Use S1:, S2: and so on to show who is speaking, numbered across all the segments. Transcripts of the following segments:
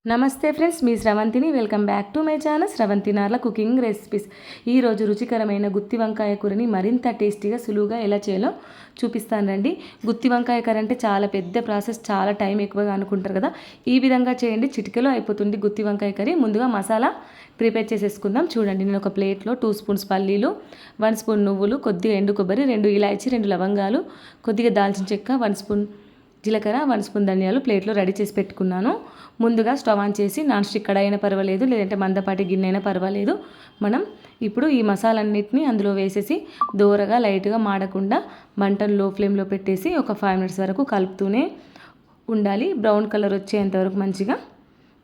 S1: నమస్తే ఫ్రెండ్స్, మీ స్రవంతిని. Welcome back to my channel Sravanthi Narla cooking recipes. ఈరోజు రుచికరమైన గుత్తి వంకాయ కూరని మరింత టేస్టీగా సులువుగా ఎలా చేయాలో చూపిస్తానండి. గుత్తి వంకాయ కూర అంటే చాలా పెద్ద ప్రాసెస్, చాలా టైం ఎక్కువగా అనుకుంటారు కదా. ఈ విధంగా చేయండి, చిటికెలో అయిపోతుంది గుత్తి వంకాయ కర్రీ. ముందుగా మసాలా ప్రిపేర్ చేసేసుకుందాం. చూడండి, నేను ఒక ప్లేట్లో 2 స్పూన్స్ పల్లీలు, 1 స్పూన్ నువ్వులు, కొద్దిగా ఎండు కొబ్బరి, 2 ఇలాచి, 2 లవంగాలు, కొద్దిగా దాల్చిన చెక్క, 1 స్పూన్ జీలకర్ర, 1 స్పూన్ ధనియాలు ప్లేట్లో రెడీ చేసి పెట్టుకున్నాను. ముందుగా స్టవ్ ఆన్ చేసి నాన్ స్టిక్ కడాయి అయినా పర్వాలేదు, లేదంటే మందపాటి గిన్నె అయినా పర్వాలేదు. మనం ఇప్పుడు ఈ మసాలన్నిటిని అందులో వేసేసి దోరగా లైట్గా మాడకుండా మంటను లో ఫ్లేమ్లో పెట్టేసి ఒక 5 మినిట్స్ వరకు కలుపుతూనే ఉండాలి. బ్రౌన్ కలర్ వచ్చేంత వరకు మంచిగా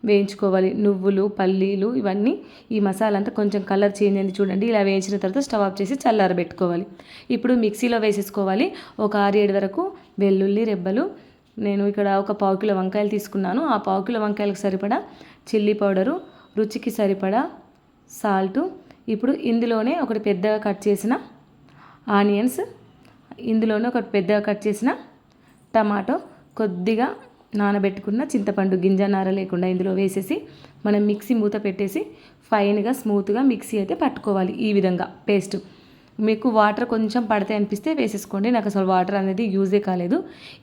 S1: వేయించుకోవాలి. నువ్వులు, పల్లీలు ఇవన్నీ ఈ మసాలా అంతా కొంచెం కలర్ చేంజ్ అయింది చూడండి. ఇలా వేయించిన తర్వాత స్టవ్ ఆఫ్ చేసి చల్లారబెట్టుకోవాలి. ఇప్పుడు మిక్సీలో వేసేసుకోవాలి. ఒక 6-7 వరకు వెల్లుల్లి రెబ్బలు. నేను ఇక్కడ ఒక 1/4 కిలో వంకాయలు తీసుకున్నాను. ఆ 1/4 కిలో వంకాయలకు సరిపడా చిల్లీ పౌడరు, రుచికి సరిపడా సాల్టు. ఇప్పుడు ఇందులోనే ఒకటి పెద్దగా కట్ చేసిన ఆనియన్స్, ఇందులోనే ఒకటి పెద్దగా కట్ చేసిన టమాటో, కొద్దిగా నానబెట్టుకున్న చింతపండు గింజ నార లేకుండా ఇందులో వేసేసి మనం మిక్సీ మూత పెట్టేసి ఫైన్గా స్మూత్గా మిక్సీ అయితే పట్టుకోవాలి. ఈ విధంగా పేస్ట్. మీకు వాటర్ కొంచెం పడితే అనిపిస్తే వేసేసుకోండి. నాకు అసలు వాటర్ అనేది యూజే కాలేదు.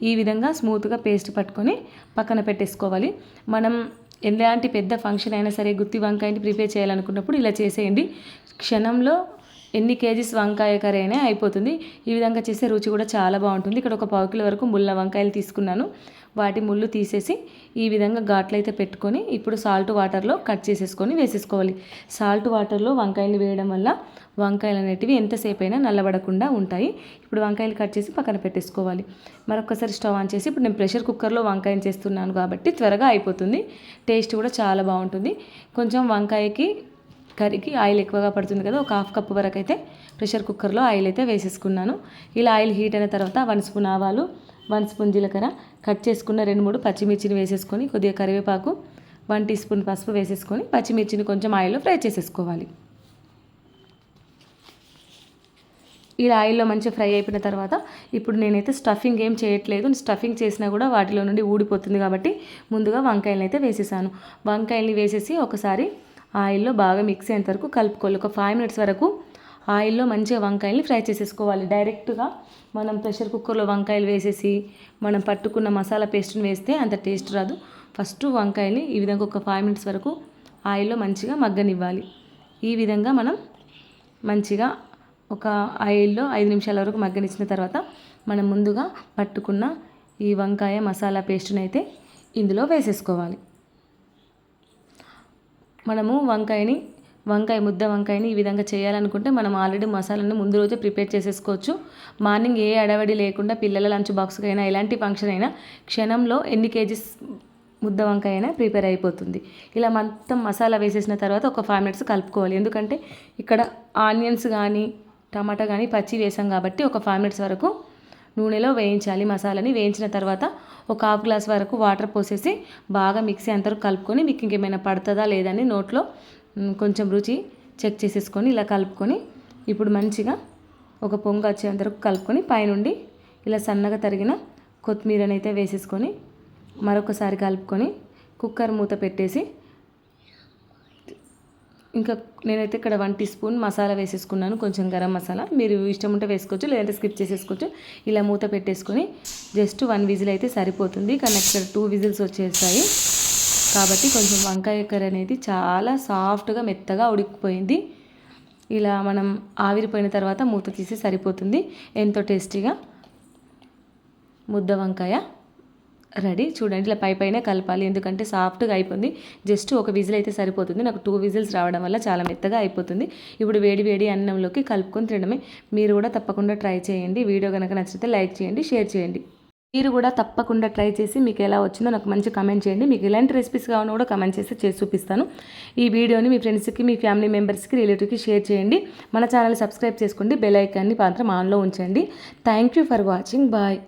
S1: ఈ విధంగా స్మూత్గా పేస్ట్ పట్టుకొని పక్కన పెట్టేసుకోవాలి. మనం ఎలాంటి పెద్ద ఫంక్షన్ అయినా సరే గుత్తి వంకాయని ప్రిపేర్ చేయాలనుకున్నప్పుడు ఇలా చేసేయండి. క్షణంలో ఎన్ని కేజీస్ వంకాయ కర్రీ అయినా అయిపోతుంది. ఈ విధంగా చేస్తే రుచి కూడా చాలా బాగుంటుంది. ఇక్కడ ఒక 1/4 కిలో వరకు ముళ్ళ వంకాయలు తీసుకున్నాను. వాటి ముళ్ళు తీసేసి ఈ విధంగా ఘాట్లు అయితే పెట్టుకొని ఇప్పుడు సాల్ట్ వాటర్లో కట్ చేసేసుకొని వేసేసుకోవాలి. సాల్ట్ వాటర్లో వంకాయలు వేయడం వల్ల వంకాయలు అనేటివి ఎంతసేపు అయినా నల్లబడకుండా ఉంటాయి. ఇప్పుడు వంకాయలు కట్ చేసి పక్కన పెట్టేసుకోవాలి. మరొకసారి స్టవ్ ఆన్ చేసి ఇప్పుడు నేను ప్రెషర్ కుక్కర్లో వంకాయని చేస్తున్నాను కాబట్టి త్వరగా అయిపోతుంది. టేస్ట్ కూడా చాలా బాగుంటుంది. కొంచెం వంకాయకి కర్రీకి ఆయిల్ ఎక్కువగా పడుతుంది కదా, ఒక 1/2 కప్పు వరకు అయితే ప్రెషర్ కుక్కర్లో ఆయిల్ అయితే వేసేసుకున్నాను. ఇలా ఆయిల్ హీట్ అయిన తర్వాత 1 స్పూన్ ఆవాలు, 1 స్పూన్ జీలకర్ర, కట్ చేసుకున్న 2-3 పచ్చిమిర్చిని వేసేసుకొని కొద్దిగా కరివేపాకు, 1 టీ స్పూన్ పసుపు వేసేసుకొని పచ్చిమిర్చిని కొంచెం ఆయిల్లో ఫ్రై చేసేసుకోవాలి. ఇలా ఆయిల్లో మంచిగా ఫ్రై అయిపోయిన తర్వాత ఇప్పుడు నేనైతే స్టఫింగ్ ఏం చేయట్లేదు. స్టఫింగ్ చేసినా కూడా వాటిలో నుండి ఊడిపోతుంది కాబట్టి ముందుగా వంకాయలను అయితే వేసేసాను. వంకాయల్ని వేసేసి ఒకసారి ఆయిల్లో బాగా మిక్స్ అయ్యేంత వరకు కలుపుకోవాలి. ఒక 5 మినిట్స్ వరకు ఆయిల్లో మంచిగా వంకాయల్ని ఫ్రై చేసేసుకోవాలి. డైరెక్ట్గా మనం ప్రెషర్ కుక్కర్లో వంకాయలు వేసేసి మనం పట్టుకున్న మసాలా పేస్ట్ని వేస్తే అంత టేస్ట్ రాదు. ఫస్ట్ వంకాయల్ని ఈ విధంగా ఒక 5 మినిట్స్ వరకు ఆయిల్లో మంచిగా మగ్గనివ్వాలి. ఈ విధంగా మనం మంచిగా ఒక ఆయిల్లో 5 నిమిషాల వరకు మగ్గనిచ్చిన తర్వాత మనం ముందుగా పట్టుకున్న ఈ వంకాయ మసాలా పేస్ట్ని అయితే ఇందులో వేసేసుకోవాలి. మనము వంకాయ ముద్ద వంకాయని ఈ విధంగా చేయాలనుకుంటే మనం ఆల్రెడీ మసాలాను ముందు రోజే ప్రిపేర్ చేసేసుకోవచ్చు. మార్నింగ్ ఏ అడవడి లేకుండా పిల్లల లంచ్ బాక్స్కి అయినా ఎలాంటి ఫంక్షన్ అయినా క్షణంలో ఎన్ని కేజీస్ ముద్ద వంకాయ అయినా ప్రిపేర్ అయిపోతుంది. ఇలా మొత్తం మసాలా వేసేసిన తర్వాత ఒక 5 మినిట్స్ కలుపుకోవాలి. ఎందుకంటే ఇక్కడ ఆనియన్స్ కానీ టమాటా కానీ పచ్చి వేసాం కాబట్టి ఒక 5 మినిట్స్ వరకు నూనెలో వేయించాలి. మసాలాని వేయించిన తర్వాత ఒక 1/2 గ్లాస్ వరకు వాటర్ పోసేసి బాగా మిక్సీ అంతవరకు కలుపుకొని మీకు ఇంకేమైనా పడుతుందా లేదని నోట్లో కొంచెం రుచి చెక్ చేసేసుకొని ఇలా కలుపుకొని ఇప్పుడు మంచిగా ఒక పొంగు వచ్చేంతవరకు కలుపుకొని పైనుండి ఇలా సన్నగా తరిగిన కొత్తిమీరని అయితే వేసేసుకొని మరొకసారి కలుపుకొని కుక్కర్ మూత పెట్టేసి ఇంకా నేనైతే ఇక్కడ 1 టీ స్పూన్ మసాలా వేసేసుకున్నాను, కొంచెం గరం మసాలా. మీరు ఇష్టం ఉంటే వేసుకోవచ్చు, లేదంటే స్కిప్ చేసేసుకోవచ్చు. ఇలా మూత పెట్టేసుకొని జస్ట్ 1 విజిల్ అయితే సరిపోతుంది. కానీ ఇక్కడ 2 విజిల్స్ వచ్చేసాయి కాబట్టి కొంచెం వంకాయ కర్రీ అనేది చాలా సాఫ్ట్గా మెత్తగా ఉడికిపోయింది. ఇలా మనం ఆవిరిపోయిన తర్వాత మూత తీసి సరిపోతుంది. ఎంతో టేస్టీగా ముద్ద వంకాయ రెడీ. చూడండి, ఇలా పైనే కలపాలి, ఎందుకంటే సాఫ్ట్గా అయిపోయింది. జస్ట్ ఒక విజిల్ అయితే సరిపోతుంది. నాకు 2 విజిల్స్ రావడం వల్ల చాలా మెత్తగా అయిపోతుంది. ఇప్పుడు వేడి అన్నంలోకి కలుపుకొని తినడమే. మీరు కూడా తప్పకుండా ట్రై చేయండి. వీడియో కనుక నచ్చితే లైక్ చేయండి, షేర్ చేయండి. మీరు కూడా తప్పకుండా ట్రై చేసి మీకు ఎలా వచ్చిందో నాకు మంచి కామెంట్ చేయండి. మీకు ఎలాంటి రెసిపీస్ కావాలో కూడా కామెంట్ చేసి చూపిస్తాను. ఈ వీడియోని మీ ఫ్రెండ్స్కి, మీ ఫ్యామిలీ మెంబర్స్కి, రిలేటివ్కి షేర్ చేయండి. మన ఛానల్ సబ్స్క్రైబ్ చేసుకోండి. బెల్ ఐకాన్ని మాత్రం ఆన్లో ఉంచండి. Thank you for watching. Bye.